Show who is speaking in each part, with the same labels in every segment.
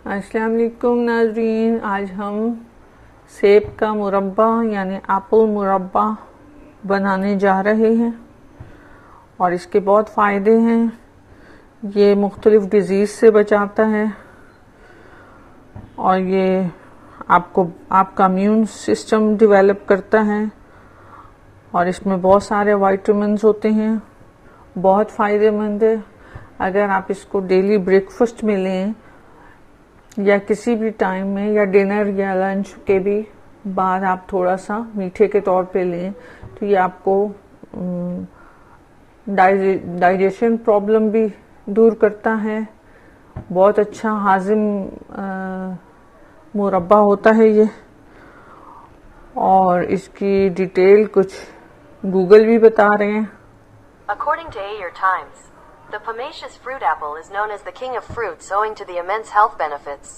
Speaker 1: अस्सलाम वालेकुम नाज़रीन, आज हम सेब का मुरब्बा यानी एप्पल मुरब्बा बनाने जा रहे हैं और इसके बहुत फ़ायदे हैं। ये मुख्तलिफ़ डिज़ीज़ से बचाता है और ये आपका इम्यून सिस्टम डेवलप करता है और इसमें बहुत सारे विटामिन्स होते हैं, बहुत फ़ायदेमंद है। अगर आप इसको डेली ब्रेकफास्ट में लें या किसी भी टाइम में या डिनर या लंच के भी बाद आप थोड़ा सा मीठे के तौर पे लें तो ये आपको डाइजेशन प्रॉब्लम भी दूर करता है। बहुत अच्छा हाजिम मुरब्बा होता है ये, और इसकी डिटेल कुछ गूगल भी बता रहे हैं।
Speaker 2: According to Ayer Times, the pomaceous fruit apple is known as the king of fruits owing to the immense health benefits.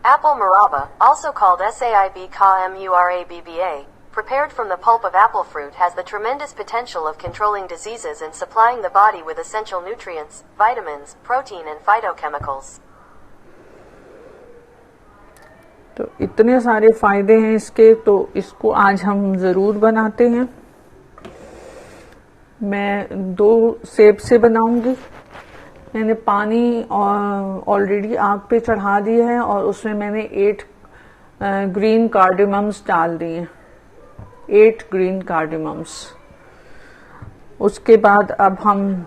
Speaker 2: Apple murabba, also called saibka-murabba, prepared from the pulp of apple fruit, has the tremendous potential of controlling diseases and supplying the body with essential nutrients, vitamins, protein and phytochemicals.
Speaker 1: तो इतने सारे फायदे हैं इसके, तो इसको आज हम ज़रूर बनाते हैं। मैं 2 सेब से बनाऊंगी। मैंने पानी ऑलरेडी आग पे चढ़ा दिया है और उसमें मैंने 8 ग्रीन कार्डेमम्स डाल दिए, 8 ग्रीन कार्डेमम्स। उसके बाद अब हम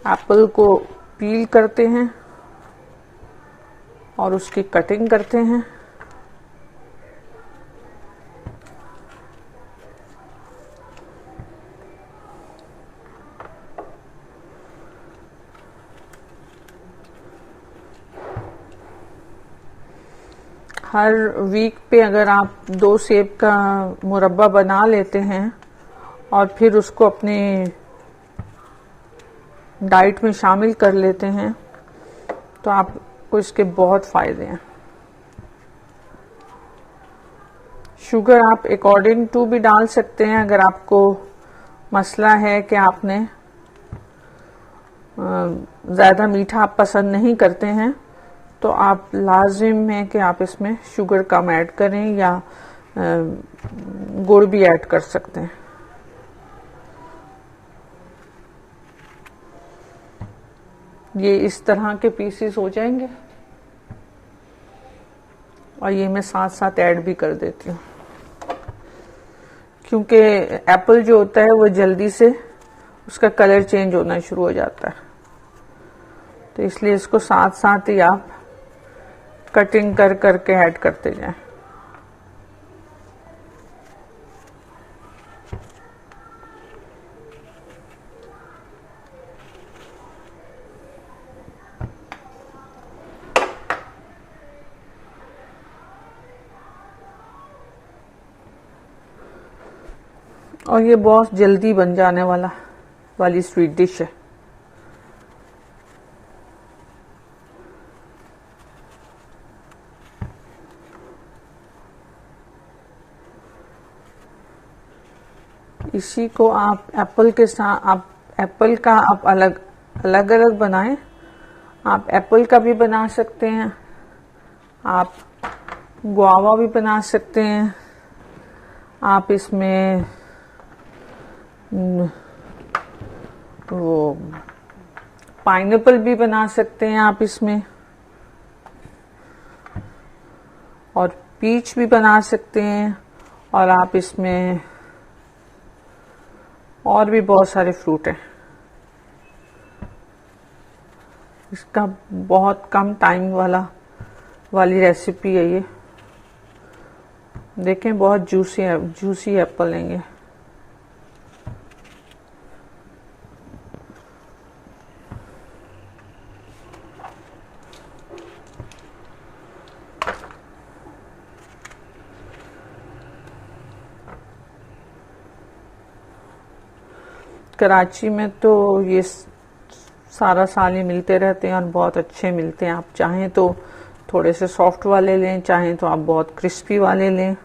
Speaker 1: एप्पल को पील करते हैं और उसकी कटिंग करते हैं। हर वीक पे अगर आप 2 सेब का मुरब्बा बना लेते हैं और फिर उसको अपने डाइट में शामिल कर लेते हैं तो आपको इसके बहुत फायदे हैं। शुगर आप अकॉर्डिंग टू भी डाल सकते हैं। अगर आपको मसला है कि आपने ज़्यादा मीठा आप पसंद नहीं करते हैं तो आप लाजिम है कि आप इसमें शुगर कम ऐड करें या गुड़ भी ऐड कर सकते हैं। ये इस तरह के पीसेस हो जाएंगे और ये मैं साथ साथ ऐड भी कर देती हूँ क्योंकि एप्पल जो होता है वो जल्दी से उसका कलर चेंज होना शुरू हो जाता है, तो इसलिए इसको साथ साथ ही आप कटिंग कर करके ऐड करते जाएं। और ये बहुत जल्दी बन जाने वाली स्वीट डिश है। इसी को आप एप्पल के साथ एप्पल का आप अलग अलग बनाएं। आप एप्पल का भी बना सकते हैं, आप गुआवा भी बना सकते हैं, आप इसमें वो पाइनएप्पल भी बना सकते हैं आप इसमें, और पीच भी बना सकते हैं, और आप इसमें और भी बहुत सारे फ्रूट हैं। इसका बहुत कम टाइम वाली रेसिपी है ये। देखें बहुत जूसी एप्पल हैं ये। कराची में तो ये सारा साल ही मिलते रहते हैं और बहुत अच्छे मिलते हैं। आप चाहें तो थोड़े से सॉफ्ट वाले लें, चाहें तो आप बहुत क्रिस्पी वाले लें।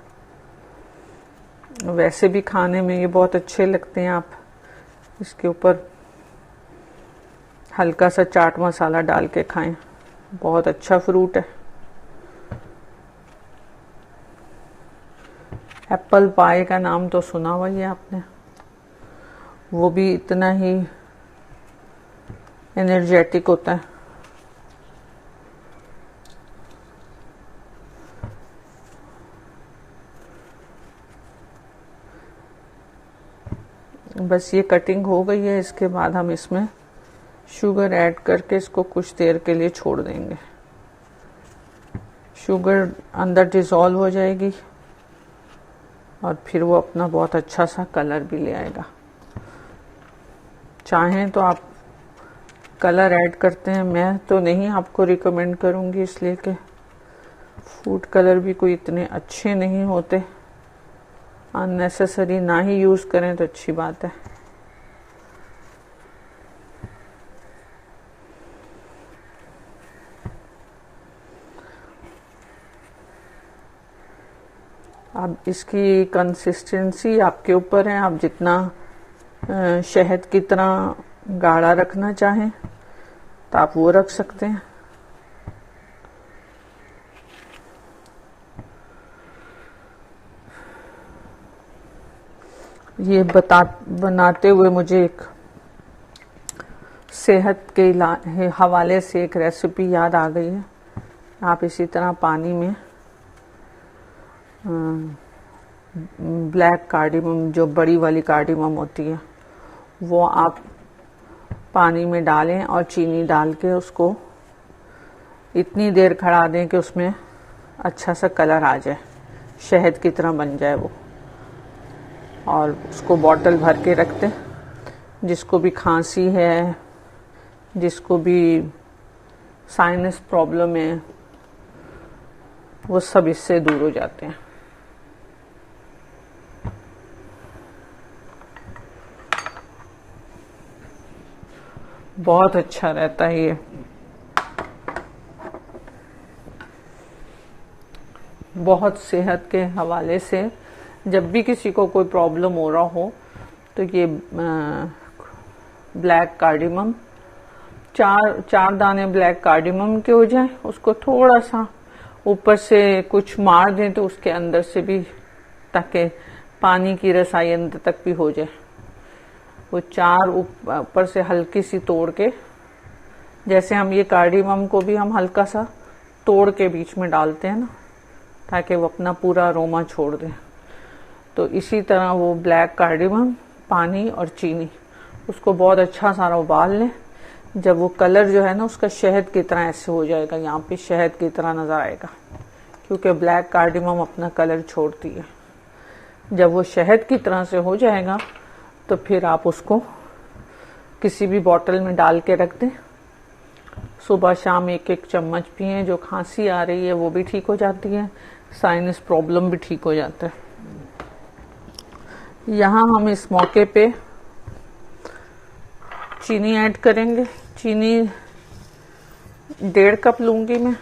Speaker 1: वैसे भी खाने में ये बहुत अच्छे लगते हैं। आप इसके ऊपर हल्का सा चाट मसाला डाल के खाएं, बहुत अच्छा फ्रूट है। एप्पल पाई का नाम तो सुना हुआ ही है आपने, वो भी इतना ही एनर्जेटिक होता है। बस ये कटिंग हो गई है, इसके बाद हम इसमें शुगर ऐड करके इसको कुछ देर के लिए छोड़ देंगे। शुगर अंदर डिसॉल्व हो जाएगी और फिर वो अपना बहुत अच्छा सा कलर भी ले आएगा। चाहें तो आप कलर ऐड करते हैं, मैं तो नहीं आपको रिकमेंड करूंगी, इसलिए कि फूड कलर भी कोई इतने अच्छे नहीं होते। अननेसेसरी ना ही यूज करें तो अच्छी बात है। अब इसकी कंसिस्टेंसी आपके ऊपर है, आप जितना शहद की तरह गाढ़ा रखना चाहें तो आप वो रख सकते हैं। ये बनाते हुए मुझे एक सेहत के हवाले से एक रेसिपी याद आ गई है। आप इसी तरह पानी में ब्लैक कार्डिमम, जो बड़ी वाली कार्डिमम होती है, वो आप पानी में डालें और चीनी डाल के उसको इतनी देर खड़ा दें कि उसमें अच्छा सा कलर आ जाए, शहद की तरह बन जाए वो, और उसको बॉटल भर के रख दें। जिसको भी खांसी है, जिसको भी साइनस प्रॉब्लम है, वो सब इससे दूर हो जाते हैं। बहुत अच्छा रहता है ये, बहुत सेहत के हवाले से। जब भी किसी को कोई प्रॉब्लम हो रहा हो तो ये ब्लैक कार्डिमम, चार दाने ब्लैक कार्डिमम के हो जाए, उसको थोड़ा सा ऊपर से कुछ मार दें तो उसके अंदर से भी, ताकि पानी की रसाई अंदर तक भी हो जाए। वो चार ऊपर से हल्की सी तोड़ के, जैसे हम ये कार्डिमम को भी हम हल्का सा तोड़ के बीच में डालते हैं ना, ताकि वो अपना पूरा अरोमा छोड़ दे, तो इसी तरह वो ब्लैक कार्डिमम, पानी और चीनी, उसको बहुत अच्छा सारा उबाल लें। जब वो कलर जो है ना उसका शहद की तरह ऐसे हो जाएगा, यहाँ पे शहद की तरह नजर आएगा, क्योंकि ब्लैक कार्डिमम अपना कलर छोड़ती है। जब वो शहद की तरह से हो जाएगा तो फिर आप उसको किसी भी बोतल में डाल के रख दें। सुबह शाम एक एक चम्मच पिएं। जो खांसी आ रही है वो भी ठीक हो जाती है, साइनस प्रॉब्लम भी ठीक हो जाता है। यहाँ हम इस मौके पे चीनी ऐड करेंगे। चीनी 1.5 कप लूंगी मैं।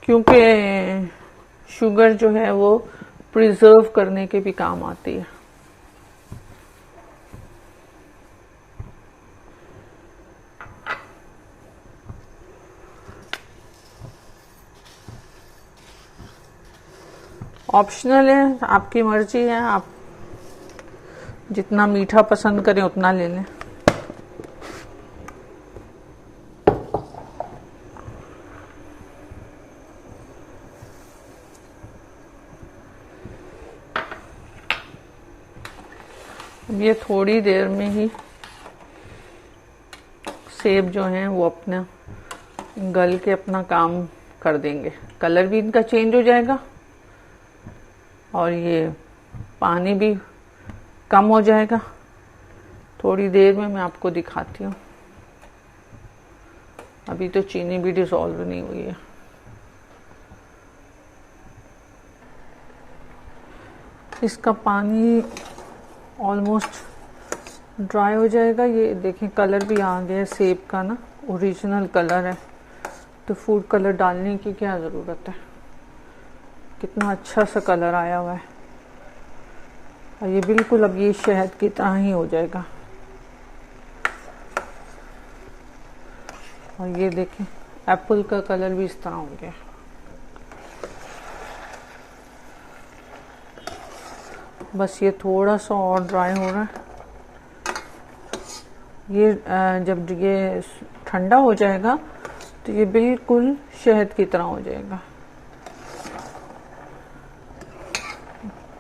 Speaker 1: क्योंकि शुगर जो है वो प्रिजर्व करने के भी काम आती है। ऑप्शनल है, आपकी मर्जी है, आप जितना मीठा पसंद करें उतना ले लें। अब ये थोड़ी देर में ही सेब जो हैं वो अपना गल के अपना काम कर देंगे। कलर भी इनका चेंज हो जाएगा और ये पानी भी कम हो जाएगा। थोड़ी देर में मैं आपको दिखाती हूँ। अभी तो चीनी भी डिसॉल्व नहीं हुई है। इसका पानी ऑलमोस्ट ड्राई हो जाएगा। ये देखें कलर भी आ गया है सेब का ना, ओरिजिनल कलर है। तो फूड कलर डालने की क्या ज़रूरत है, कितना अच्छा सा कलर आया हुआ है। और ये बिल्कुल अब ये शहद की तरह ही हो जाएगा। और ये देखें एप्पल का कलर भी इस तरह हो गया। बस ये थोड़ा सा और ड्राई हो रहा है। ये जब ये ठंडा हो जाएगा तो ये बिल्कुल शहद की तरह हो जाएगा।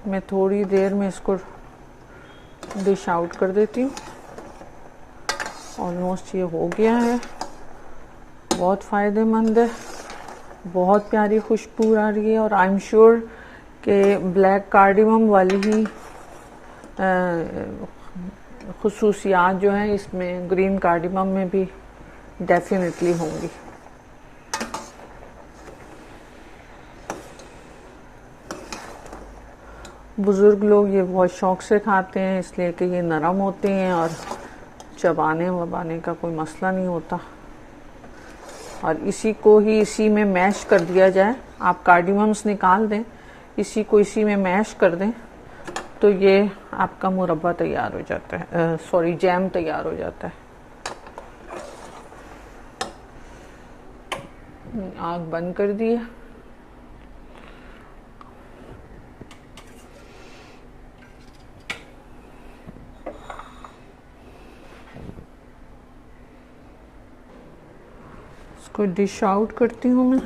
Speaker 1: मैं थोड़ी देर में इसको डिश आउट कर देती हूँ। ऑलमोस्ट ये हो गया है। बहुत फ़ायदेमंद है, बहुत प्यारी खुशबू आ रही है। और आई एम श्योर कि ब्लैक कार्डिमम वाली ही खुसूसियात जो हैं इसमें ग्रीन कार्डिमम में भी डेफिनेटली होंगी। बुज़ुर्ग लोग ये बहुत शौक से खाते हैं, इसलिए कि ये नरम होते हैं और चबाने वबाने का कोई मसला नहीं होता। और इसी को ही इसी में मैश कर दिया जाए, आप कार्डिमम्स निकाल दें, इसी को इसी में मैश कर दें तो ये आपका मुरब्बा तैयार हो जाता है, सॉरी जैम तैयार हो जाता है। आग बंद कर दी है। इसको डिश आउट करती हूँ मैं।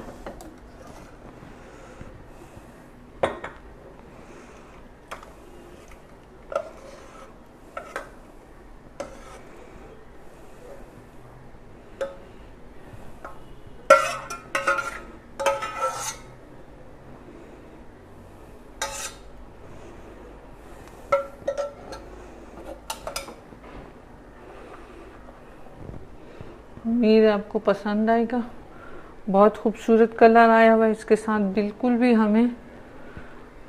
Speaker 1: उम्मीद है आपको पसंद आएगा। बहुत खूबसूरत कलर आया हुआ है इसके साथ। बिल्कुल भी हमें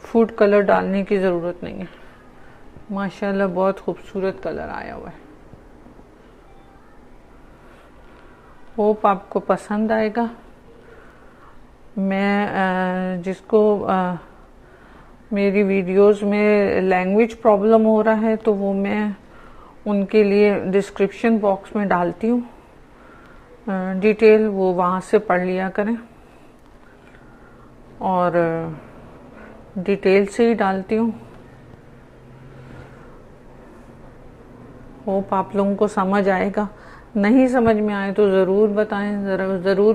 Speaker 1: फूड कलर डालने की ज़रूरत नहीं है। माशाल्लाह बहुत खूबसूरत कलर आया हुआ है। होप आपको पसंद आएगा। मैं जिसको मेरी वीडियोस में लैंग्वेज प्रॉब्लम हो रहा है तो वो मैं उनके लिए डिस्क्रिप्शन बॉक्स में डालती हूँ डिटेल, वो वहाँ से पढ़ लिया करें। और डिटेल से ही डालती हूँ। होप आप लोगों को समझ आएगा। नहीं समझ में आए तो ज़रूर बताएं, ज़रूर